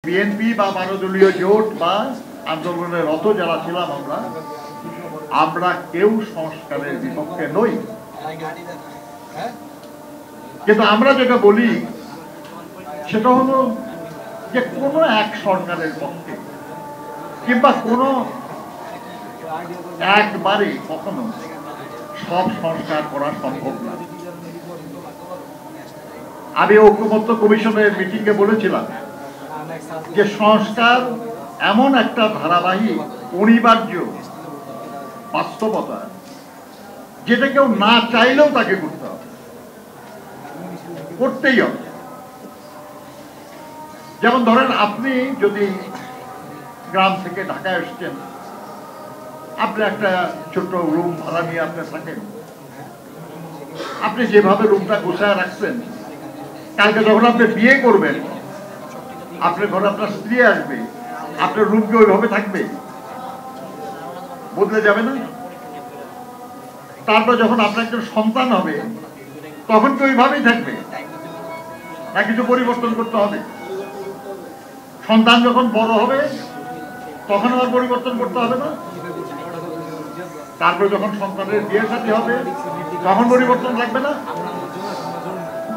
BNP বা 12 দলীয় জোট বা আন্দোলনের রত যারা ছিলাম আমরা কেউ সংস্কারের বিপক্ষে নই, কিন্তু আমরা যেটা বলি সেটা হলো যে কোনো এক সরকারের পক্ষে কিংবা কোনো একবারে কখনো সব সংস্কার করা সম্ভব না। আমি ঐক্যমত্য কমিশনের মিটিংয়ে বলেছিলাম যে সংস্কার এমন একটা ধারাবাহিক অনিবার্য বাস্তবতা যেটা কেউ না চাইলেও তাকে করতে হবে, করতেই হবে। যেমন ধরেন আপনি যদি গ্রাম থেকে ঢাকায় এসছেন, আপনি একটা ছোট্ট রুম ভাড়া নিয়ে আপনি থাকেন, আপনি যেভাবে রুমটা গোছায় রাখছেন, কালকে যখন আপনি বিয়ে করবেন আপনার ঘরে আপনার স্ত্রী আসবে, আপনার রুম কি ওইভাবে থাকবে? বদলে যাবে না? তারপর যখন আপনার একজন সন্তান হবে তখন কি ওইভাবেই থাকবে না কিছু পরিবর্তন করতে হবে? সন্তান যখন বড় হবে তখন আবার পরিবর্তন করতে হবে না? তারপর যখন সন্তানের বিয়ে শাদী হবে তখন পরিবর্তন লাগবে না?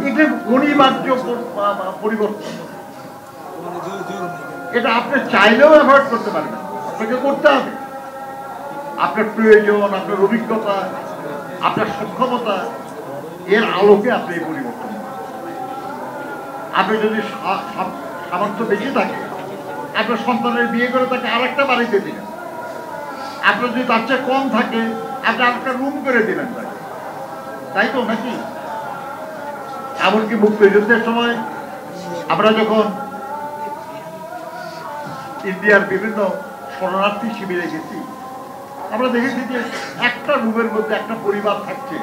এটা অনিবার্য পরিবর্তন, এটা আপনি চাইলেও অ্যাভয়েড করতে পারবেন, আপনাকে করতে হবে। আপনার প্রয়োজন, আপনার অভিজ্ঞতা, আপনার সক্ষমতা এর আলোকে আপনি এই পরিবর্তন। আপনি যদি সামর্থ্য বেশি থাকে আপনার সন্তানের বিয়ে করে তাকে আরেকটা বাড়িতে দিলেন, আপনার যদি তার চেয়ে কম থাকে আপনি আরেকটা রুম করে দিলেন তাকে, তাই তো নাকি? এমনকি মুক্তিযুদ্ধের সময় আমরা যখন ইন্ডিয়ার বিভিন্ন শরণার্থী শিবিরে গেছি, আমরা দেখেছি যে একটা রুমের মধ্যে একটা পরিবার থাকছে,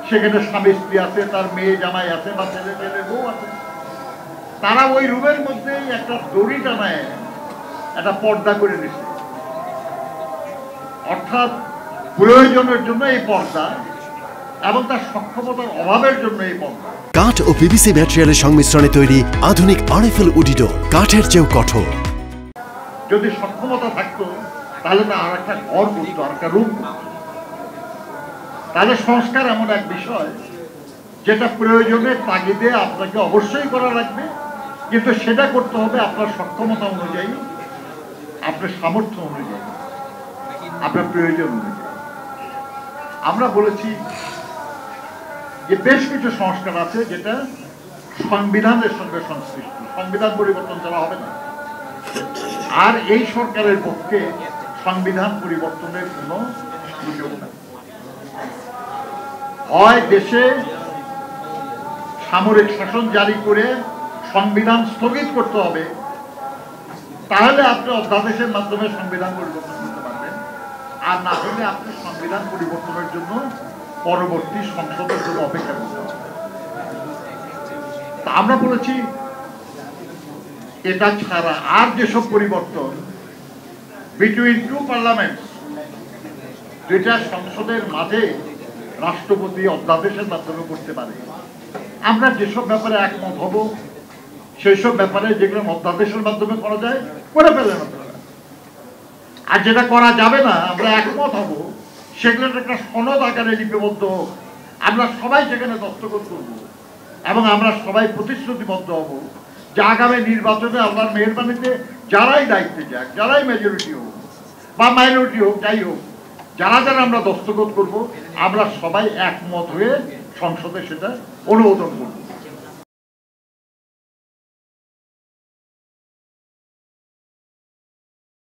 সেখানে স্বামী স্ত্রী আছে, তার মেয়ে জামাই আছে বা ছেলে ছেলে বউ আছে, তারা ওই রুমের মধ্যেই একটা দড়ি টানায় একটা পর্দা করে নিচ্ছে। অর্থাৎ প্রয়োজনের জন্য এই পর্দা এবং তার সক্ষমতার অভাবের জন্য এই পর্দা। কাঠ ও পিভিসি ম্যাটেরিয়ালের সংমিশ্রণে তৈরি আধুনিক আরএফএল উডিডোর, কাঠের চেয়েও কঠোর। যদি সক্ষমতা থাকতো তাহলে না আর একটা ঘর করতো, আর একটা রুম করতো। তাহলে সংস্কার এমন এক বিষয় যেটা প্রয়োজনের তাগিদে আপনাকে অবশ্যই করা লাগবে, কিন্তু সেটা করতে হবে আপনার সক্ষমতা অনুযায়ী, আপনার সামর্থ্য অনুযায়ী, আপনার প্রয়োজন অনুযায়ী। আমরা বলেছি যে বেশ কিছু সংস্কার আছে যেটা সংবিধানের সঙ্গে সংশ্লিষ্ট, সংবিধান পরিবর্তন করা হবে না। আর এই সরকারের পক্ষে সংবিধান পরিবর্তনের কোনো সুযোগ নেই। হয় দেশে সামরিক শাসন জারি করে সংবিধান স্থগিত করতে হবে, তাহলে আপনি অধ্যাদেশের মাধ্যমে সংবিধান পরিবর্তন করতে পারবেন, আর না হলে আপনি সংবিধান পরিবর্তনের জন্য পরবর্তী সংসদের জন্য অপেক্ষা করতে হবে। তা আমরা বলেছি এটা ছাড়া আর যেসব পরিবর্তন বিটুইন টু পার্লামেন্টস, যেটা সংসদের মাঝে রাষ্ট্রপতি অধ্যাদেশের মাধ্যমে করতে পারে, আমরা যেসব ব্যাপারে একমত হব সেই সব ব্যাপারে যেগুলো অধ্যাদেশের মাধ্যমে করা যায় করে ফেলেন আপনারা। আর যেটা করা যাবে না আমরা একমত হব সেগুলো একটা সনদ আকারে লিপিবদ্ধ হোক, আমরা সবাই সেখানে দস্তখত করব এবং আমরা সবাই প্রতিশ্রুতিবদ্ধ হব যে আগামী নির্বাচনে আল্লাহর মেহেরবানিতে যারাই দায়িত্বে যাক, যারাই মেজরিটি হোক বা মাইনরিটি হোক, যাই হোক, যারা যারা আমরা দস্তখত করব আমরা সবাই একমত হয়ে সংসদে সেটা অনুমোদন করব।